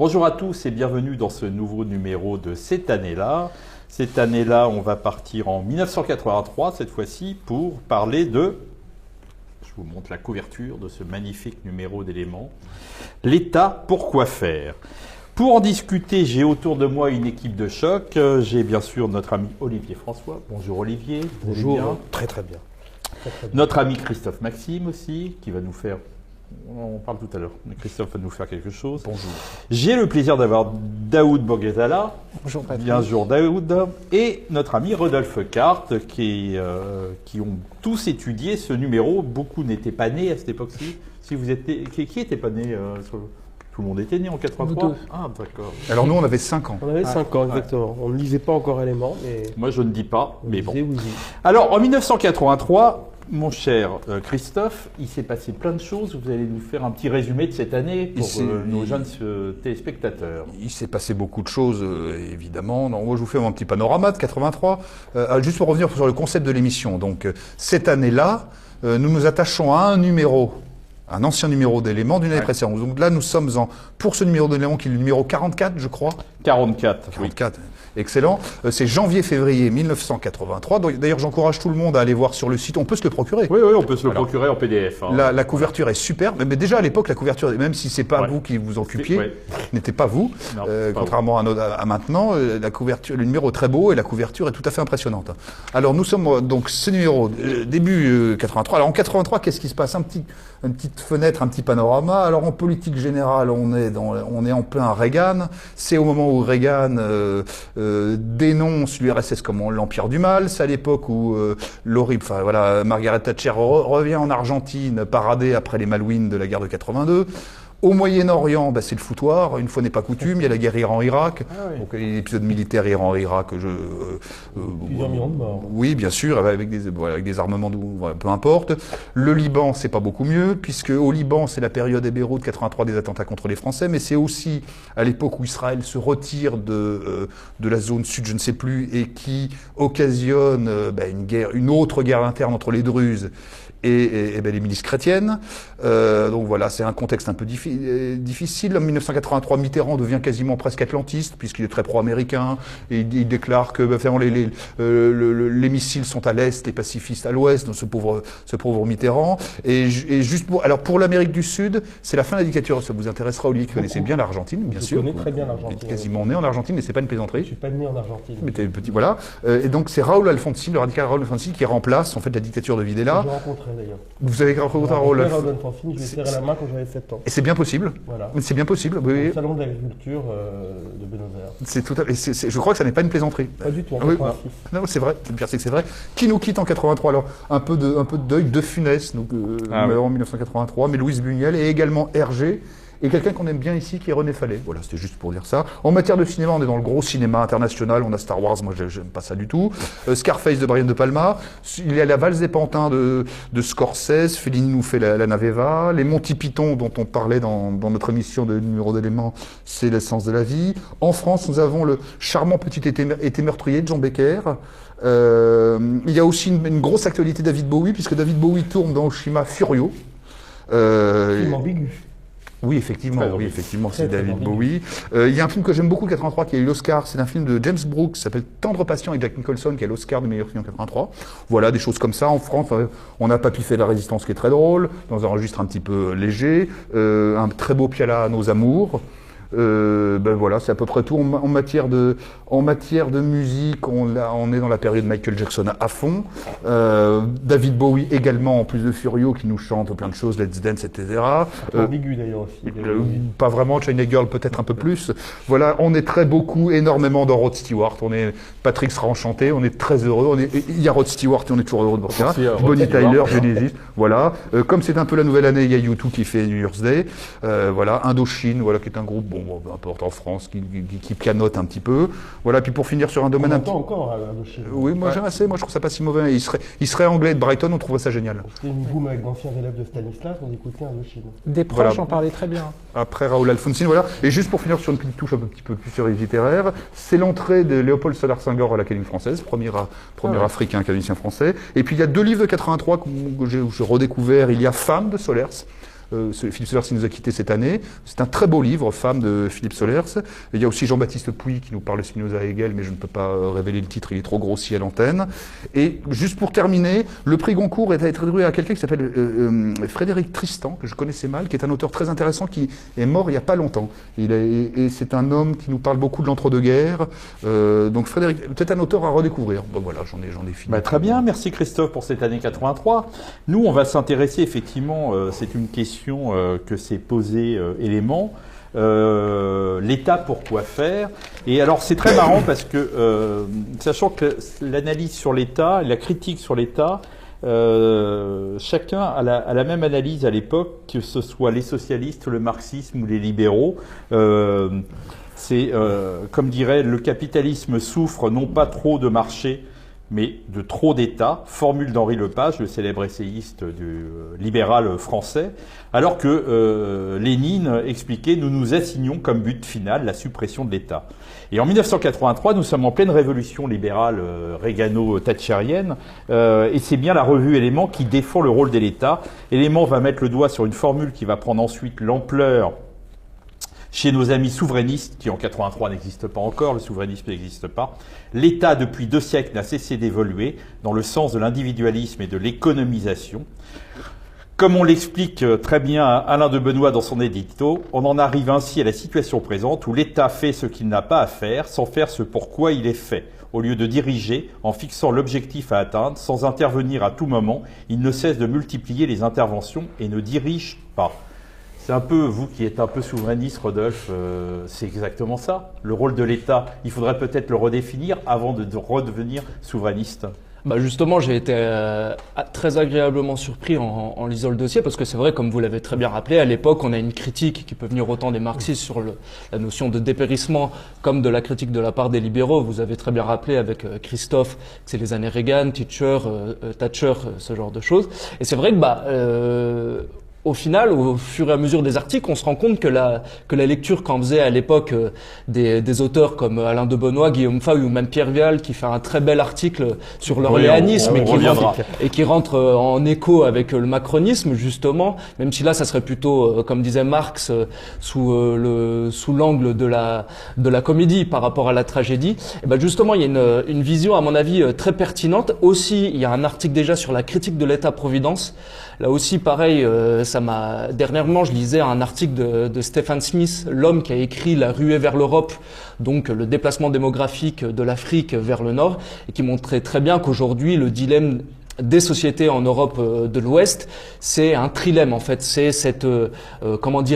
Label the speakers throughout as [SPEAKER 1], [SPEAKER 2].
[SPEAKER 1] Bonjour à tous et bienvenue dans ce nouveau numéro de cette année-là. Cette année-là, on va partir en 1983 cette fois-ci pour parler de... Je vous montre la couverture de ce magnifique numéro d'Éléments. L'État, pourquoi faire? Pour en discuter, j'ai autour de moi une équipe de choc. J'ai bien sûr notre ami Olivier François. Bonjour Olivier.
[SPEAKER 2] Bonjour, très bien.
[SPEAKER 1] Notre ami Christophe Maxime aussi, qui va nous faire... On parle tout à l'heure, mais Christophe va nous faire quelque chose.
[SPEAKER 2] Bonjour.
[SPEAKER 1] J'ai le plaisir d'avoir Daoud Borghezala.
[SPEAKER 2] Bonjour Patrick.
[SPEAKER 1] Bonjour Daoud. Et notre ami Rodolphe Carte, qui ont tous étudié ce numéro. Beaucoup n'étaient pas nés à cette époque-ci. Si vous étiez, qui était pas né Tout le monde était né en 83.
[SPEAKER 2] Nous deux.
[SPEAKER 1] Ah, d'accord.
[SPEAKER 3] Alors nous, on avait 5 ans.
[SPEAKER 2] On avait 5 ans, exactement. On ne lisait pas encore Éléments, mais...
[SPEAKER 1] Moi, je ne dis pas, mais bon.
[SPEAKER 2] Vous.
[SPEAKER 1] Alors, en 1983, mon cher Christophe, il s'est passé plein de choses. Vous allez nous faire un petit résumé de cette année pour nos jeunes téléspectateurs.
[SPEAKER 3] Il s'est passé beaucoup de choses, évidemment. Donc, moi, je vous fais mon petit panorama de 83. Juste pour revenir sur le concept de l'émission. Donc, cette année-là, nous nous attachons à un numéro, un ancien numéro d'Éléments d'une année précédente. Donc là, nous sommes pour ce numéro d'Éléments qui est le numéro 44, je crois.
[SPEAKER 1] 44.
[SPEAKER 3] 44. Oui. Excellent. C'est janvier-février 1983. D'ailleurs, j'encourage tout le monde à aller voir sur le site. On peut se le procurer.
[SPEAKER 1] Oui, on peut se le procurer en PDF. Hein.
[SPEAKER 3] La couverture est superbe. Mais déjà à l'époque, la couverture, même si c'est pas vous qui vous occupiez, n'était pas vous. Non, contrairement à maintenant, la couverture, le numéro est très beau et la couverture est tout à fait impressionnante. Alors nous sommes donc ce numéro début 83. Alors en 83, qu'est-ce qui se passe? Une petite fenêtre, un petit panorama. Alors en politique générale, on est en plein Reagan. C'est au moment où Reagan dénonce l'URSS comme l'empire du mal. C'est à l'époque où Margaret Thatcher revient en Argentine parader après les Malouines de la guerre de 82. Au Moyen-Orient, c'est le foutoir. Une fois n'est pas coutume, il y a la guerre Iran-Irak. Donc l'épisode militaire Iran-Irak,
[SPEAKER 2] plusieurs millions de morts.
[SPEAKER 3] Oui, bien sûr, avec des armements, peu importe. Le Liban, c'est pas beaucoup mieux, puisque au Liban, c'est la période à Beyrouth 83 des attentats contre les Français, mais c'est aussi à l'époque où Israël se retire de la zone sud, je ne sais plus, et qui occasionne une autre guerre interne entre les Druzes et les milices chrétiennes. Donc voilà, c'est un contexte un peu difficile. En 1983, Mitterrand devient quasiment presque atlantiste, puisqu'il est très pro-américain, et il déclare que les missiles sont à l'est, les pacifistes à l'ouest, donc ce pauvre Mitterrand. Et juste pour l'Amérique du Sud, c'est la fin de la dictature. Ça vous intéressera, Olivier, qui connaissait bien l'Argentine, bien sûr.
[SPEAKER 2] Je connais très bien l'Argentine.
[SPEAKER 3] Vous êtes quasiment né en Argentine, mais c'est pas une plaisanterie.
[SPEAKER 2] Je suis pas né en Argentine.
[SPEAKER 3] Mais t'es petit, voilà. Et donc c'est Raúl Alfonsín, le radical Raúl Alfonsín, qui remplace en fait la dictature de Videla.
[SPEAKER 2] Je l'ai rencontré d'ailleurs.
[SPEAKER 3] Vous avez rencontré Raúl
[SPEAKER 2] Alfonsín, je lui ai serré la main quand j'avais 7 ans.
[SPEAKER 3] Et c'est bien possible.
[SPEAKER 2] Voilà.
[SPEAKER 3] C'est bien possible. Oui.
[SPEAKER 2] Au salon de l'agriculture de Buenos Aires.
[SPEAKER 3] C'est tout à fait. Je crois que ça n'est pas une plaisanterie.
[SPEAKER 2] Pas du tout. En 86.
[SPEAKER 3] Non, c'est vrai. Le pire, c'est que c'est vrai. Qui nous quitte en 83? Alors un peu de deuil de Funès, donc en 1983, mais Louise Buñuel et également Hergé. Et quelqu'un qu'on aime bien ici, qui est René Fallet. Voilà, c'était juste pour dire ça. En matière de cinéma, on est dans le gros cinéma international. On a Star Wars, moi j'aime pas ça du tout. Scarface de Brian De Palma. Il y a La Valse des Pantins de Scorsese. Fellini nous fait la Naveva. Les Monty Python, dont on parlait dans notre émission de numéro d'Éléments, c'est l'essence de la vie. En France, nous avons le charmant petit été meurtrier de Jean Becker. Il y a aussi une grosse actualité David Bowie, puisque David Bowie tourne dans Oshima Furio.
[SPEAKER 2] Film ambigu.
[SPEAKER 3] Oui, effectivement, c'est David Bowie. Il y a un film que j'aime beaucoup de 83 qui a eu l'Oscar, c'est un film de James Brooks qui s'appelle Tendre patient avec Jack Nicholson qui a l'Oscar du meilleur film en 83. Voilà, des choses comme ça. En France, on a Papy fait de la résistance qui est très drôle, dans un registre un petit peu léger, un très beau Piala à nos amours. Voilà, c'est à peu près tout. En matière de musique, on est dans la période Michael Jackson à fond. David Bowie également, en plus de Furio, qui nous chante plein de choses, Let's Dance, etc.
[SPEAKER 2] Ambigu d'ailleurs aussi.
[SPEAKER 3] Pas vraiment, China Girl peut-être un peu plus. Voilà, on est énormément dans Rod Stewart. Patrick sera enchanté, on est très heureux. Il y a Rod Stewart et on est toujours heureux de voir ça. Bonnie Tyler, Genesis, voilà. Comme c'est un peu la nouvelle année, il y a U2 qui fait New Year's Day. Voilà, Indochine, voilà, qui est un groupe, peu importe, en France, qui pianote un petit peu. Voilà, puis pour finir sur un domaine...
[SPEAKER 2] On entend encore Indochine.
[SPEAKER 3] Oui, moi j'aime assez, moi je trouve ça pas si mauvais. Il serait anglais de Brighton, on trouverait ça génial.
[SPEAKER 2] C'était une boom avec d'anciens élèves de Stanislas, on écoutait Indochine.
[SPEAKER 4] Des proches en parlaient très bien.
[SPEAKER 3] Après Raúl Alfonsín, voilà. Et juste pour finir sur une petite touche un petit peu plus sur les littéraires, c'est l'entrée de Léopold Sédar Senghor à l'Académie française, premier africain académicien français. Et puis il y a 2 livres de 83 que j'ai redécouvert. Il y a Femme de Solers, Philippe Solers qui nous a quittés cette année. C'est un très beau livre, Femmes de Philippe Solers. Et il y a aussi Jean-Baptiste Pouy qui nous parle de Spinoza et Hegel, mais je ne peux pas révéler le titre, il est trop grossier à l'antenne. Et juste pour terminer, le prix Goncourt est attribué à quelqu'un qui s'appelle Frédéric Tristan, que je connaissais mal, qui est un auteur très intéressant, qui est mort il n'y a pas longtemps. Et c'est un homme qui nous parle beaucoup de l'entre-deux-guerres. Donc Frédéric, peut-être un auteur à redécouvrir. Bon voilà, j'en ai fini.
[SPEAKER 1] Très bien, merci Christophe pour cette année 83. Nous, on va s'intéresser effectivement, c'est une question que s'est posée Élément. L'État, pourquoi faire? Et alors c'est très marrant parce que, sachant que l'analyse sur l'État, la critique sur l'État, chacun a la même analyse à l'époque, que ce soit les socialistes, le marxisme ou les libéraux. C'est, comme dirait, le capitalisme souffre non pas trop de marché, mais de trop d'État, formule d'Henri Lepage, le célèbre essayiste du libéral français, alors que Lénine expliquait « Nous nous assignons comme but final la suppression de l'État ». Et en 1983, nous sommes en pleine révolution libérale régano-thatchérienne, et c'est bien la revue Élément qui défend le rôle de l'État. Élément va mettre le doigt sur une formule qui va prendre ensuite l'ampleur chez nos amis souverainistes, qui en 83 n'existent pas encore, le souverainisme n'existe pas. L'État, depuis 2 siècles, n'a cessé d'évoluer dans le sens de l'individualisme et de l'économisation. Comme on l'explique très bien Alain de Benoît dans son édito, on en arrive ainsi à la situation présente où l'État fait ce qu'il n'a pas à faire, sans faire ce pourquoi il est fait. Au lieu de diriger, en fixant l'objectif à atteindre, sans intervenir à tout moment, il ne cesse de multiplier les interventions et ne dirige pas. C'est un peu, vous qui êtes un peu souverainiste, Rodolphe, c'est exactement ça. Le rôle de l'État, il faudrait peut-être le redéfinir avant de redevenir souverainiste.
[SPEAKER 5] Justement, j'ai été très agréablement surpris en lisant le dossier, parce que c'est vrai, comme vous l'avez très bien rappelé, à l'époque, on a une critique qui peut venir autant des marxistes sur la notion de dépérissement, comme de la critique de la part des libéraux. Vous avez très bien rappelé avec Christophe que c'est les années Reagan, Thatcher, ce genre de choses. Et c'est vrai que au final, au fur et à mesure des articles, on se rend compte que la lecture qu'en faisait à l'époque des auteurs comme Alain de Benoît, Guillaume Fay ou même Pierre Vial, qui fait un très bel article sur l'orléanisme et qui rentre en écho avec le macronisme, justement, même si là, ça serait plutôt, comme disait Marx, sous l'angle de la comédie par rapport à la tragédie. Et justement, il y a une vision, à mon avis, très pertinente. Aussi, il y a un article déjà sur la critique de l'État-providence. Là aussi, pareil, dernièrement, je lisais un article de Stephen Smith, l'homme qui a écrit La ruée vers l'Europe, donc le déplacement démographique de l'Afrique vers le Nord, et qui montrait très bien qu'aujourd'hui, le dilemme des sociétés en Europe de l'Ouest, c'est un trilemme en fait. C'est cette,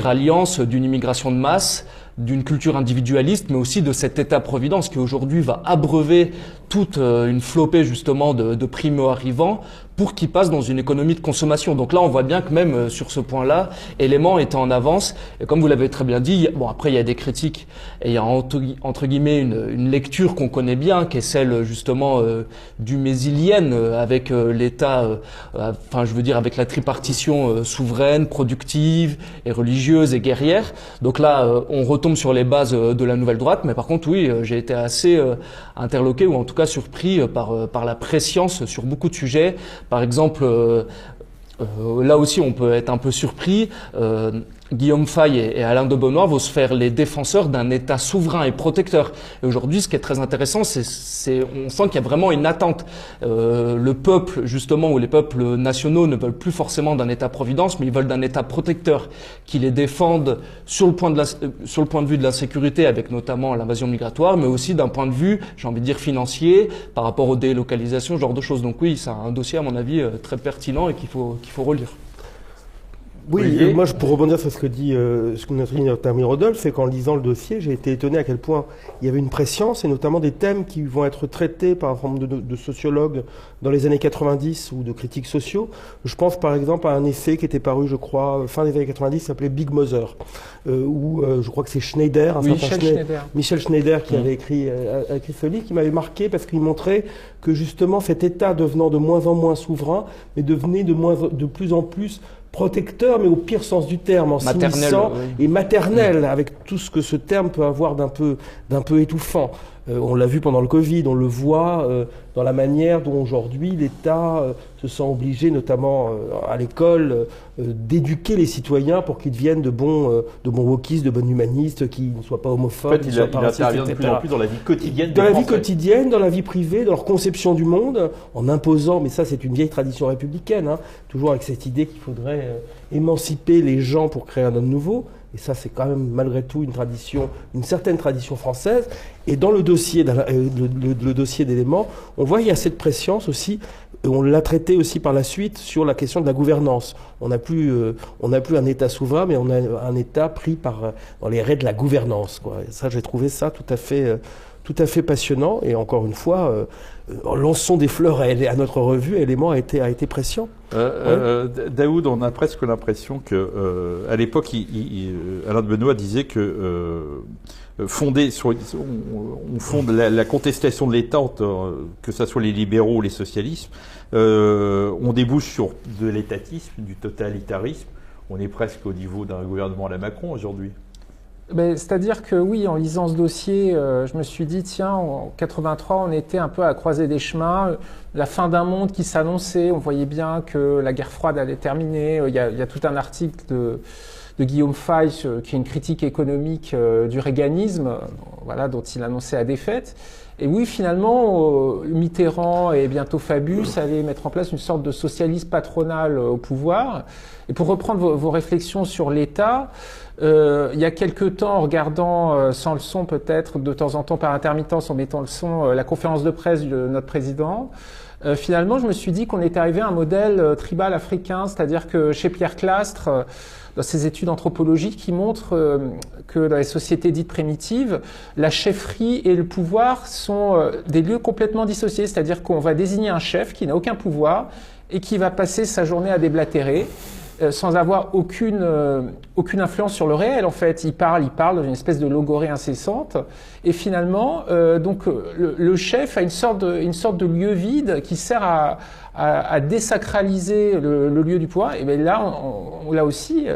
[SPEAKER 5] alliance d'une immigration de masse, d'une culture individualiste, mais aussi de cet État-providence qui aujourd'hui va abreuver toute une flopée justement de primo-arrivants pour qu'ils passent dans une économie de consommation. Donc là, on voit bien que même sur ce point-là, Élément est en avance. Et comme vous l'avez très bien dit, après il y a des critiques et il y a entre guillemets une lecture qu'on connaît bien, qui est celle justement du mésilienne avec l'État, avec la tripartition souveraine, productive et religieuse et guerrière. Donc là, on retombe sur les bases de la nouvelle droite, mais par contre, oui, j'ai été assez interloqué ou en tout cas surpris par la prescience sur beaucoup de sujets. Par exemple, là aussi, on peut être un peu surpris. Guillaume Fay et Alain de Benoît vont se faire les défenseurs d'un État souverain et protecteur. Et aujourd'hui, ce qui est très intéressant, on sent qu'il y a vraiment une attente. Le peuple, justement, ou les peuples nationaux ne veulent plus forcément d'un État-providence, mais ils veulent d'un État protecteur qui les défende sur le point de vue de la sécurité, avec notamment l'invasion migratoire, mais aussi d'un point de vue, j'ai envie de dire, financier, par rapport aux délocalisations, ce genre de choses. Donc oui, c'est un dossier, à mon avis, très pertinent et qu'il faut relire.
[SPEAKER 2] Oui, moi, pour rebondir sur ce que dit notre ami Rodolphe, c'est qu'en lisant le dossier, j'ai été étonné à quel point il y avait une prescience, et notamment des thèmes qui vont être traités par un certain nombre de sociologues dans les années 90 ou de critiques sociaux. Je pense par exemple à un essai qui était paru, je crois, fin des années 90, qui s'appelait Big Mother, où je crois que c'est Schneider, Michel Schneider qui avait écrit ce livre, qui m'avait marqué parce qu'il montrait que justement cet État devenant de moins en moins souverain, mais devenait de plus en plus protecteur, mais au pire sens du terme, en s'immisçant, et maternel, avec tout ce que ce terme peut avoir d'un peu étouffant. On l'a vu pendant le Covid, on le voit dans la manière dont aujourd'hui l'État se sent obligé, notamment à l'école, d'éduquer les citoyens pour qu'ils deviennent de bons wokistes, de bons humanistes, qui ne soient pas homophobes.
[SPEAKER 1] En fait, il intervient de plus en plus dans la vie quotidienne des
[SPEAKER 2] Dans la
[SPEAKER 1] Français.
[SPEAKER 2] vie quotidienne, dans la vie privée, dans leur conception du monde, en imposant, mais ça c'est une vieille tradition républicaine, hein, toujours avec cette idée qu'il faudrait émanciper les gens pour créer un homme nouveau. Et ça, c'est quand même malgré tout une certaine tradition française. Et dans le dossier, le dossier d'éléments, on voit qu'il y a cette préscience aussi. On l'a traité aussi par la suite sur la question de la gouvernance. On n'a plus un État souverain, mais on a un État pris dans les raies de la gouvernance, quoi. Et ça, j'ai trouvé ça tout à fait passionnant. Et encore une fois, lançons des fleurs à notre revue. Élément a été prescient.
[SPEAKER 1] Daoud, on a presque l'impression que, à l'époque, Alain de Benoît disait que on fonde la contestation de l'État, que ce soit les libéraux ou les socialistes, on débouche sur de l'étatisme, du totalitarisme. On est presque au niveau d'un gouvernement à la Macron aujourd'hui.
[SPEAKER 4] C'est-à-dire que oui, en lisant ce dossier, je me suis dit, tiens, en 83, on était un peu à la croisée des chemins, la fin d'un monde qui s'annonçait, on voyait bien que la guerre froide allait terminer. Il y a tout un article de Guillaume Fay, qui est une critique économique du réganisme, voilà, dont il annonçait la défaite. Et oui, finalement, Mitterrand et bientôt Fabius allaient mettre en place une sorte de socialisme patronal au pouvoir. Et pour reprendre vos réflexions sur l'État, il y a quelque temps, en regardant sans le son peut-être, de temps en temps par intermittence en mettant le son, la conférence de presse de notre président, finalement je me suis dit qu'on était arrivé à un modèle tribal africain, c'est-à-dire que chez Pierre Clastres, dans ses études anthropologiques, qui montrent que dans les sociétés dites primitives, la chefferie et le pouvoir sont des lieux complètement dissociés, c'est-à-dire qu'on va désigner un chef qui n'a aucun pouvoir et qui va passer sa journée à déblatérer, sans avoir aucune influence sur le réel, en fait. Il parle dans une espèce de logorée incessante. Et finalement, le chef a une sorte de lieu vide qui sert à désacraliser le lieu du pouvoir. Et bien là, on l'a aussi,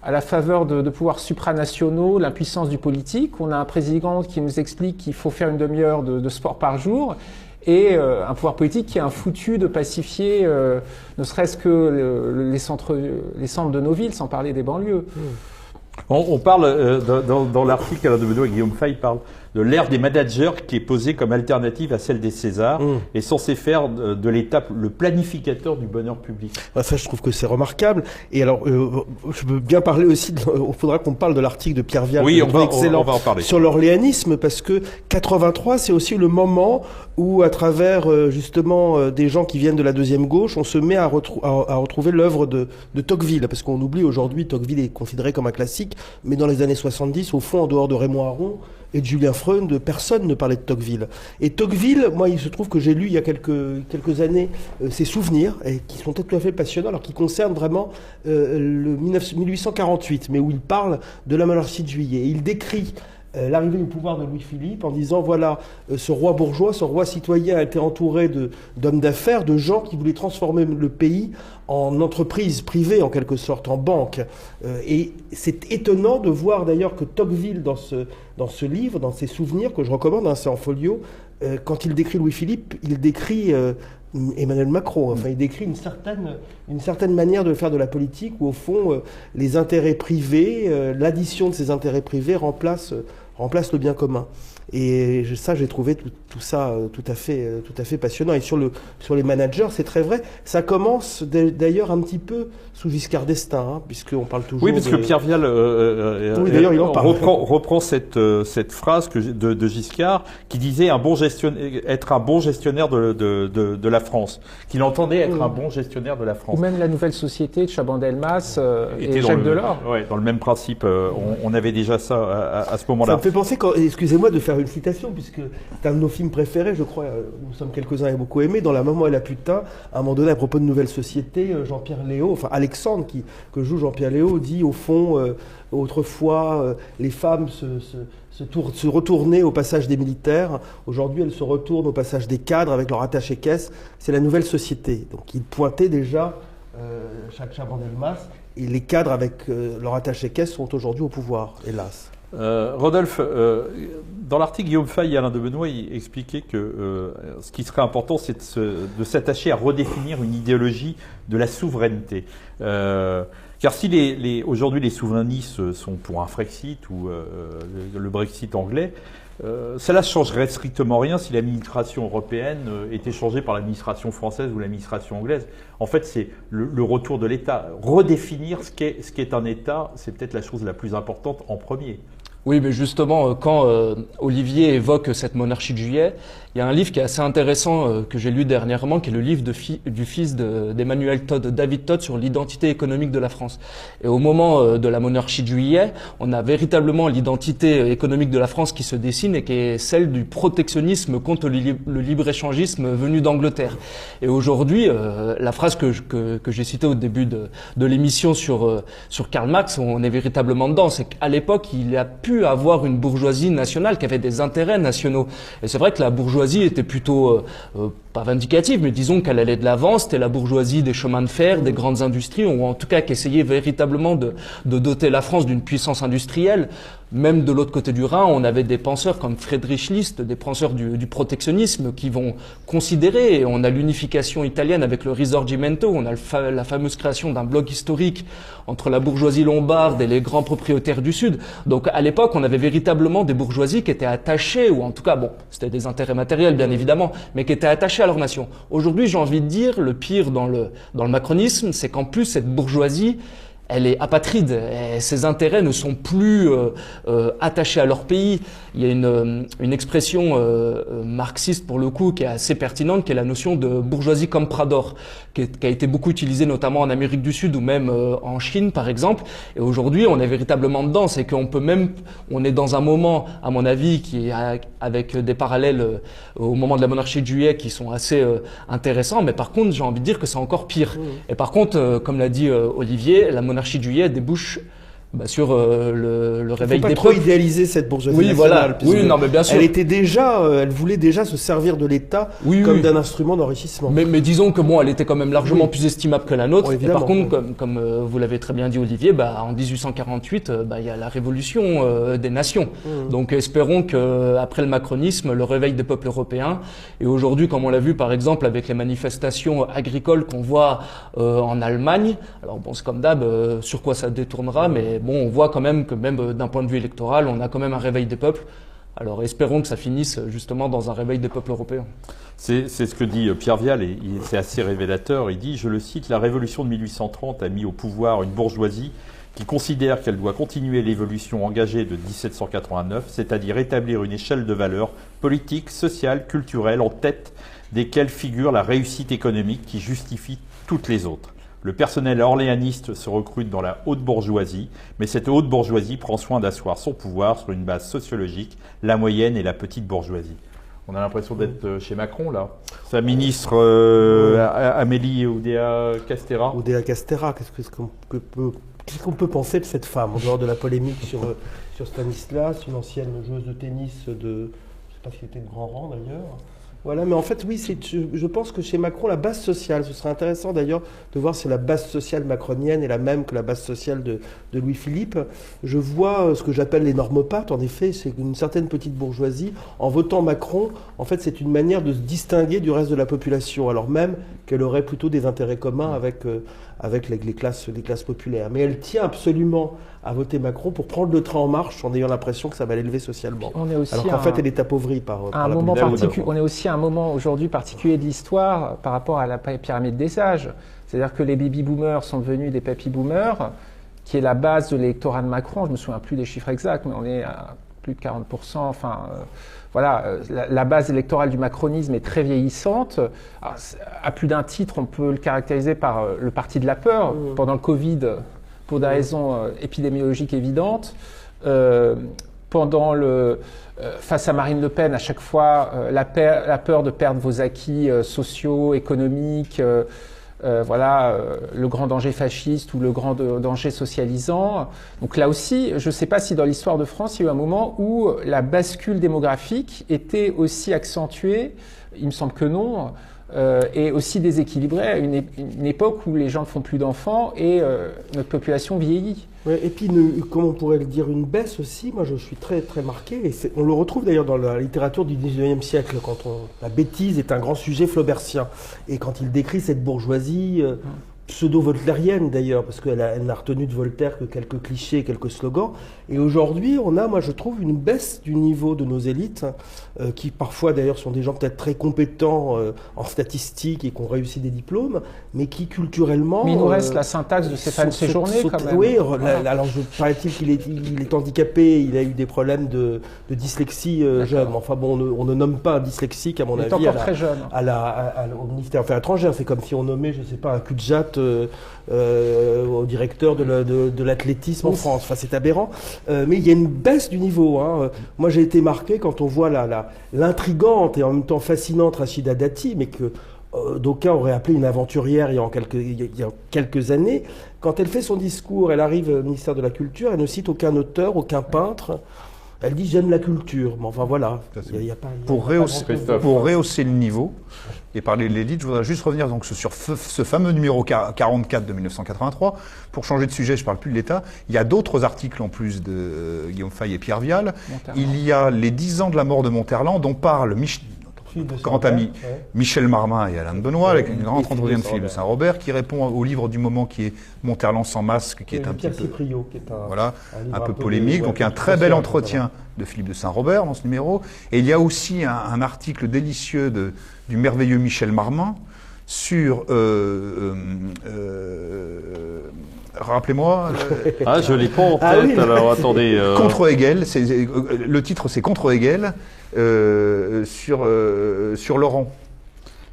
[SPEAKER 4] à la faveur de pouvoirs supranationaux, l'impuissance du politique. On a un président qui nous explique qu'il faut faire une demi-heure de sport par jour. Et un pouvoir politique qui est un foutu de pacifier ne serait-ce que les centres de nos villes, sans parler des banlieues.
[SPEAKER 1] On parle, dans l'article Alain de Benoît, Guillaume Fay parle de l'ère des managers qui est posée comme alternative à celle des Césars et censée faire de l'État le planificateur du bonheur public.
[SPEAKER 2] Ça, je trouve que c'est remarquable. Et alors, je veux bien parler aussi, il faudra qu'on parle de l'article de Pierre Vial,
[SPEAKER 1] oui,
[SPEAKER 2] excellent,
[SPEAKER 1] on va en parler.
[SPEAKER 2] Sur l'orléanisme, parce que 83, c'est aussi le moment où, à travers justement des gens qui viennent de la deuxième gauche, on se met à retrouver l'œuvre de Tocqueville, parce qu'on oublie aujourd'hui, Tocqueville est considéré comme un classique, mais dans les années 70, au fond, en dehors de Raymond Aron et de Julien Freund, personne ne parlait de Tocqueville. Et Tocqueville, moi, il se trouve que j'ai lu il y a quelques années ses souvenirs, et qui sont tout à fait passionnants, alors qui concernent vraiment le 1848, mais où il parle de la monarchie de Juillet. Et il décrit l'arrivée au pouvoir de Louis-Philippe en disant, voilà, ce roi bourgeois, ce roi citoyen a été entouré d'hommes d'affaires, de gens qui voulaient transformer le pays en entreprise privée, en quelque sorte, en banque. Et c'est étonnant de voir d'ailleurs que Tocqueville, dans ce livre, dans ses souvenirs, que je recommande, hein, c'est en folio, quand il décrit Louis-Philippe, il décrit Emmanuel Macron. Enfin, il décrit une certaine manière de faire de la politique où, au fond, les intérêts privés, l'addition de ces intérêts privés remplace le bien commun. Et ça, j'ai trouvé tout ça tout à fait passionnant. Et sur les managers, c'est très vrai. Ça commence d'ailleurs un petit peu sous Giscard d'Estaing, hein, puisqu'on parle toujours.
[SPEAKER 1] Oui, parce que Pierre Vial
[SPEAKER 2] oui, d'ailleurs, il en parle.
[SPEAKER 1] reprend cette phrase de Giscard qui disait être un bon gestionnaire de la France, qu'il entendait être un bon gestionnaire de la France.
[SPEAKER 4] Ou même la nouvelle société de Chaban-Delmas et Jacques Delors.
[SPEAKER 1] Oui, dans le même principe. On avait déjà ça à ce moment-là.
[SPEAKER 2] Ça me fait penser, excusez-moi de faire une citation, puisque c'est un de nos films préférés, je crois, nous sommes quelques-uns et beaucoup aimés, dans La Maman et la Putain, à un moment donné, à propos de Nouvelle Société, Jean-Pierre Léaud, enfin Alexandre, que joue Jean-Pierre Léaud, dit au fond, autrefois, les femmes se retournaient au passage des militaires, aujourd'hui elles se retournent au passage des cadres avec leur attaché-caisse, c'est la Nouvelle Société. Donc il pointait déjà Jacques Chaban-Delmas, et les cadres avec leur attaché-caisse sont aujourd'hui au pouvoir, hélas.
[SPEAKER 1] Rodolphe, dans l'article Guillaume Fay et Alain de Benoît, il expliquait que ce qui serait important, c'est de s'attacher à redéfinir une idéologie de la souveraineté. Car si aujourd'hui les souverainistes sont pour un Frexit ou le Brexit anglais, cela ne changerait strictement rien si l'administration européenne était changée par l'administration française ou l'administration anglaise. En fait, c'est le retour de l'État. Redéfinir ce qu'est un État, c'est peut-être la chose la plus importante en premier.
[SPEAKER 5] Oui, mais justement, quand Olivier évoque cette monarchie de juillet, il y a un livre qui est assez intéressant que j'ai lu dernièrement, qui est le livre du fils d'Emmanuel Todd, David Todd, sur l'identité économique de la France. Et au moment de la monarchie de juillet, on a véritablement l'identité économique de la France qui se dessine et qui est celle du protectionnisme contre le libre-échangisme venu d'Angleterre. Et aujourd'hui, la phrase que j'ai citée au début de l'émission sur Karl Marx, on est véritablement dedans. C'est qu'à l'époque, il a pu avoir une bourgeoisie nationale qui avait des intérêts nationaux. Et c'est vrai que la bourgeoisie était plutôt, pas vindicative, mais disons qu'elle allait de l'avant. C'était la bourgeoisie des chemins de fer, des grandes industries, ou en tout cas qui essayait véritablement de doter la France d'une puissance industrielle. Même de l'autre côté du Rhin, on avait des penseurs comme Friedrich List, des penseurs du protectionnisme qui vont considérer, et on a l'unification italienne avec le Risorgimento, on a la fameuse création d'un bloc historique entre la bourgeoisie lombarde et les grands propriétaires du Sud. Donc à l'époque, on avait véritablement des bourgeoisies qui étaient attachées, ou en tout cas, bon, c'était des intérêts matériels bien évidemment, mais qui étaient attachées à leur nation. Aujourd'hui, j'ai envie de dire, le pire dans le macronisme, c'est qu'en plus cette bourgeoisie, elle est apatride, et ses intérêts ne sont plus attachés à leur pays. Il y a une expression marxiste pour le coup qui est assez pertinente, qui est la notion de bourgeoisie comme Prador, qui a été beaucoup utilisée notamment en Amérique du Sud ou même en Chine par exemple. Et aujourd'hui, on est véritablement dedans, c'est qu'on peut même, on est dans un moment, à mon avis, qui est avec des parallèles au moment de la monarchie de juillet qui sont assez intéressants. Mais par contre, j'ai envie de dire que c'est encore pire. Et par contre, comme l'a dit Olivier, la monarchie de juillet débouche sur le réveil des peuples.
[SPEAKER 2] Il ne faut pas trop idéaliser cette bourgeoisie nationale.
[SPEAKER 5] Voilà. Oui, non, mais bien sûr.
[SPEAKER 2] Elle voulait déjà se servir de l'État comme d'un instrument d'enrichissement.
[SPEAKER 5] Mais disons que bon, elle était quand même largement plus estimable que la nôtre.
[SPEAKER 2] Oui,
[SPEAKER 5] et par contre, comme vous l'avez très bien dit Olivier, en 1848, il y a la révolution des nations. Donc espérons que après le macronisme, le réveil des peuples européens, et aujourd'hui, comme on l'a vu par exemple avec les manifestations agricoles qu'on voit en Allemagne, alors bon, c'est comme d'hab, sur quoi ça détournera, mais bon, on voit quand même que même d'un point de vue électoral, on a quand même un réveil des peuples. Alors espérons que ça finisse justement dans un réveil des peuples européens.
[SPEAKER 1] C'est ce que dit Pierre Vial, et c'est assez révélateur. Il dit, je le cite, « La révolution de 1830 a mis au pouvoir une bourgeoisie qui considère qu'elle doit continuer l'évolution engagée de 1789, c'est-à-dire établir une échelle de valeurs politiques, sociales, culturelles en tête desquelles figure la réussite économique qui justifie toutes les autres. Le personnel orléaniste se recrute dans la haute bourgeoisie, mais cette haute bourgeoisie prend soin d'asseoir son pouvoir sur une base sociologique, la moyenne et la petite bourgeoisie. » On a l'impression d'être chez Macron, là. Sa ministre Amélie Oudéa-Castéra.
[SPEAKER 2] Oudéa-Castéra, qu'est-ce qu'on peut penser de cette femme, en dehors de la polémique sur Stanislas, une ancienne joueuse de tennis je ne sais pas si elle était de grand rang d'ailleurs. Voilà, mais en fait, oui, je pense que chez Macron, la base sociale, ce serait intéressant d'ailleurs de voir si la base sociale macronienne est la même que la base sociale de Louis-Philippe. Je vois ce que j'appelle les normopathes, en effet, c'est une certaine petite bourgeoisie. En votant Macron, en fait, c'est une manière de se distinguer du reste de la population, alors même qu'elle aurait plutôt des intérêts communs avec les classes populaires. Mais elle tient absolument à voter Macron pour prendre le train en marche en ayant l'impression que ça va l'élever socialement. Alors qu'en fait, elle est appauvrie par la population.
[SPEAKER 4] On est aussi à un moment aujourd'hui particulier de l'histoire par rapport à la pyramide des âges. C'est-à-dire que les baby-boomers sont devenus des papy-boomers, qui est la base de l'électorat de Macron. Je ne me souviens plus des chiffres exacts, mais on est à plus de 40%. Enfin, voilà, la base électorale du macronisme est très vieillissante. Alors, à plus d'un titre, on peut le caractériser par le parti de la peur. Pendant le Covid, pour des raisons épidémiologiques évidentes. Face à Marine Le Pen, à chaque fois, la peur de perdre vos acquis sociaux, économiques, le grand danger fasciste ou le grand danger socialisant. Donc là aussi, je ne sais pas si dans l'histoire de France, il y a eu un moment où la bascule démographique était aussi accentuée, il me semble que non, est aussi déséquilibré à une époque où les gens ne font plus d'enfants et notre population vieillit.
[SPEAKER 2] Ouais, et puis, comment on pourrait le dire, une baisse aussi. Moi, je suis très, très marqué. Et on le retrouve d'ailleurs dans la littérature du 19e siècle, quand la bêtise est un grand sujet flaubertien. Et quand il décrit cette bourgeoisie pseudo-voltairienne d'ailleurs, parce qu'elle n'a retenu de Voltaire que quelques clichés, quelques slogans. Et aujourd'hui, on a, moi je trouve, une baisse du niveau de nos élites, qui parfois d'ailleurs sont des gens peut-être très compétents en statistiques et qui ont réussi des diplômes, mais qui culturellement...
[SPEAKER 4] Mais il nous reste la syntaxe de Stéphane Séjourné quand même.
[SPEAKER 2] Oui, alors paraît-il qu'il est handicapé, il a eu des problèmes de dyslexie jeune. Enfin bon, on ne nomme pas un dyslexique à mon avis
[SPEAKER 4] très jeune.
[SPEAKER 2] Au ministère des Affaires étrangères. C'est comme si on nommait, je ne sais pas, un cul-de-jatte au directeur de l'athlétisme en France. Enfin, c'est aberrant. Mais il y a une baisse du niveau. Hein. Moi, j'ai été marqué quand on voit l'intrigante et en même temps fascinante Rachida Dati, mais que d'aucuns auraient appelé une aventurière il y a quelques années. Quand elle fait son discours, elle arrive au ministère de la Culture, elle ne cite aucun auteur, aucun peintre. Elle dit « j'aime la culture ». Mais enfin voilà.
[SPEAKER 3] Pour rehausser le niveau et parler de l'élite, je voudrais juste revenir donc sur ce fameux numéro 44 de 1983. Pour changer de sujet, je ne parle plus de l'État. Il y a d'autres articles en plus de Guillaume Fay et Pierre Vial. Il y a les 10 ans de la mort de Monterland dont parle grand ami Michel Marmin et Alain de Benoît, avec une grande entretien de Philippe de Saint-Robert, qui répond au livre du moment qui est Monterland sans masque, qui est un petit peu, un peu polémique. Donc il y a un très bel entretien de Philippe de Saint-Robert dans ce numéro. Et il y a aussi un article délicieux du merveilleux Michel Marmin sur... rappelez-moi.
[SPEAKER 1] Je l'ai pas en tête, alors attendez.
[SPEAKER 3] Contre Hegel, le titre c'est Contre Hegel, sur Laurent.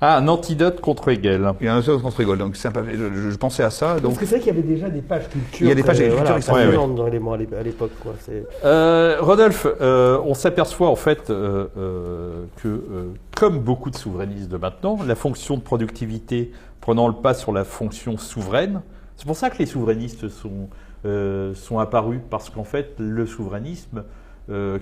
[SPEAKER 1] Un antidote contre Hegel.
[SPEAKER 3] Il y a un antidote contre Hegel, donc je pensais à ça. Donc...
[SPEAKER 2] Parce que c'est vrai qu'il y avait déjà des pages culture.
[SPEAKER 3] Il y a des pages culture
[SPEAKER 2] extrêmement dans l'élément à l'époque.
[SPEAKER 1] Rodolphe, on s'aperçoit en fait que, comme beaucoup de souverainistes de maintenant, la fonction de productivité prenant le pas sur la fonction souveraine, c'est pour ça que les souverainistes sont apparus, parce qu'en fait, le souverainisme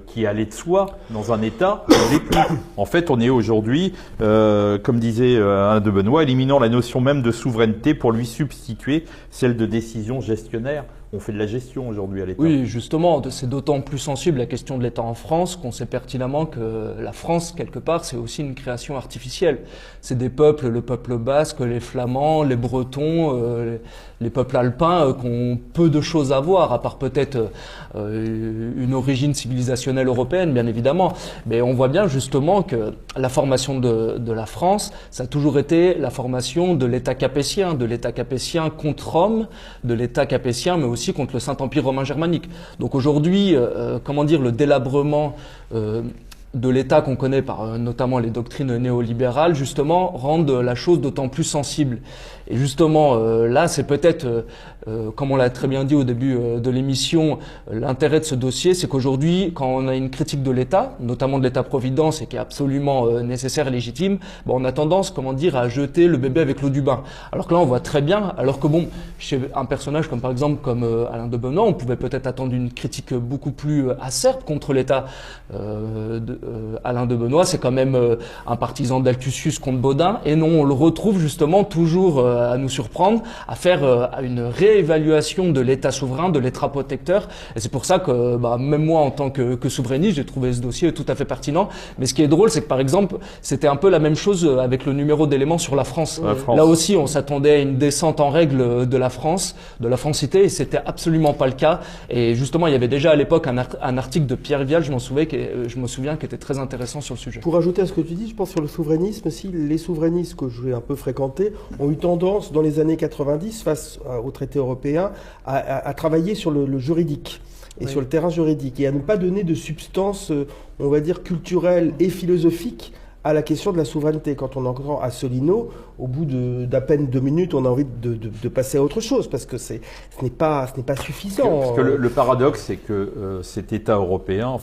[SPEAKER 1] qui allait de soi dans un État, ne l'est plus. En fait, on est aujourd'hui, comme disait Alain de Benoît, éliminant la notion même de souveraineté pour lui substituer celle de décision gestionnaire. On fait de la gestion aujourd'hui à l'État.
[SPEAKER 5] Oui, justement, c'est d'autant plus sensible la question de l'État en France qu'on sait pertinemment que la France, quelque part, c'est aussi une création artificielle. C'est des peuples, le peuple basque, les Flamands, les Bretons, les peuples alpins qui ont peu de choses à voir, à part peut-être une origine civilisationnelle européenne, bien évidemment. Mais on voit bien justement que la formation de la France, ça a toujours été la formation de l'État capétien contre Rome, de l'État capétien, mais aussi contre le Saint-Empire romain germanique. Donc aujourd'hui, le délabrement de l'État qu'on connaît par notamment les doctrines néolibérales, justement, rendent la chose d'autant plus sensible. Et justement, là, c'est peut-être, comme on l'a très bien dit au début de l'émission, l'intérêt de ce dossier, c'est qu'aujourd'hui, quand on a une critique de l'État, notamment de l'État-providence, et qui est absolument nécessaire et légitime, on a tendance, à jeter le bébé avec l'eau du bain. Alors que là, on voit très bien, alors que chez un personnage comme par exemple Alain de Benoît, on pouvait peut-être attendre une critique beaucoup plus acerbe contre l'État. Alain de Benoît, c'est quand même un partisan d'Altusius contre Baudin, et non, on le retrouve justement toujours à nous surprendre, à faire une réévaluation de l'État souverain, de l'État protecteur, et c'est pour ça que même moi en tant que souverainiste, j'ai trouvé ce dossier tout à fait pertinent. Mais ce qui est drôle, c'est que par exemple, c'était un peu la même chose avec le numéro d'éléments sur la France. Là aussi, on s'attendait à une descente en règle de la France, de la francité, et c'était absolument pas le cas. Et justement, il y avait déjà à l'époque un article de Pierre Vial, je m'en souviens, qui était très intéressant sur le sujet.
[SPEAKER 2] Pour ajouter à ce que tu dis, je pense sur le souverainisme, si les souverainistes que j'ai un peu fréquentés ont eu tendance dans les années 90, face au traité européen, à travailler sur le juridique et sur le terrain juridique, et à ne pas donner de substance, on va dire, culturelle et philosophique à la question de la souveraineté. Quand on entend Asselineau, au bout d'à peine 2 minutes, on a envie de passer à autre chose, parce que ce n'est pas suffisant.
[SPEAKER 1] Parce que le paradoxe, c'est que cet État européen,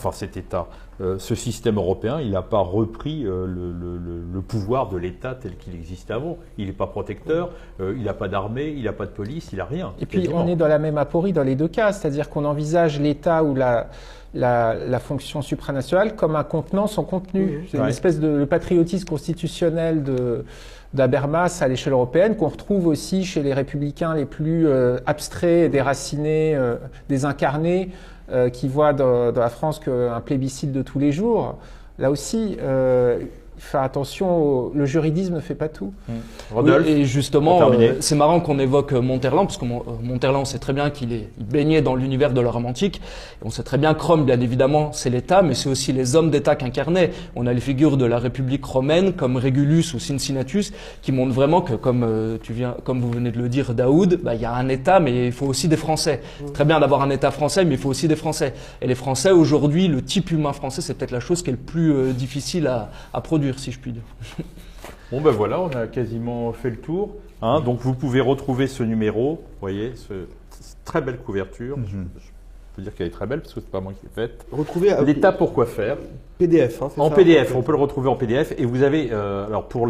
[SPEAKER 1] ce système européen, il n'a pas repris le pouvoir de l'État tel qu'il existait avant. Il n'est pas protecteur, il n'a pas d'armée, il n'a pas de police, il n'a rien.
[SPEAKER 4] Et puis on est dans la même aporie dans les deux cas, c'est-à-dire qu'on envisage l'État ou la fonction supranationale comme un contenant sans contenu. C'est une espèce de patriotisme constitutionnel d'Habermas à l'échelle européenne, qu'on retrouve aussi chez les républicains les plus abstraits, déracinés, désincarnés, qui voient dans la France qu'un plébiscite de tous les jours. Là aussi, faire attention, le juridisme ne fait pas tout.
[SPEAKER 1] Rodolphe,
[SPEAKER 5] oui, et justement, c'est marrant qu'on évoque Monterland, parce que Monterland, on sait très bien qu'il baignait dans l'univers de l'Europe antique. Et on sait très bien que Rome, bien évidemment, c'est l'État, mais c'est aussi les hommes d'État qu'incarnaient. On a les figures de la République romaine, comme Régulus ou Cincinnatus, qui montrent vraiment que, comme vous venez de le dire, Daoud, il y a un État, mais il faut aussi des Français. C'est très bien d'avoir un État français, mais il faut aussi des Français. Et les Français, aujourd'hui, le type humain français, c'est peut-être la chose qui est le plus difficile à produire, si je puis dire.
[SPEAKER 1] Bon ben voilà, on a quasiment fait le tour. Hein, donc vous pouvez retrouver ce numéro, vous voyez, cette très belle couverture. Je peux dire qu'elle est très belle parce que c'est pas moi qui l'ai faite.
[SPEAKER 2] Retrouver
[SPEAKER 1] l'État pour quoi faire.
[SPEAKER 2] PDF.
[SPEAKER 1] En PDF, on peut le retrouver en PDF. Et vous avez, alors pour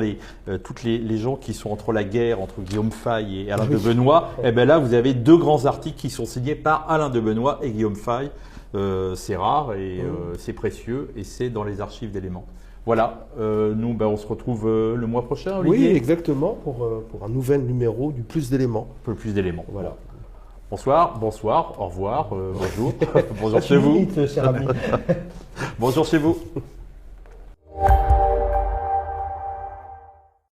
[SPEAKER 1] toutes les gens qui sont entre la guerre, entre Guillaume Faye et Alain de Benoît, et ben là vous avez 2 grands articles qui sont signés par Alain de Benoît et Guillaume Faye. C'est rare et c'est précieux et c'est dans les archives d'Éléments. Voilà, nous on se retrouve le mois prochain, Olivier.
[SPEAKER 2] Oui, exactement, pour un nouvel numéro du Plus d'éléments.
[SPEAKER 1] Un peu plus d'éléments, voilà. Bonsoir, au revoir, bonjour. Bonjour chez vous.
[SPEAKER 2] Cher ami.
[SPEAKER 1] Bonjour chez vous.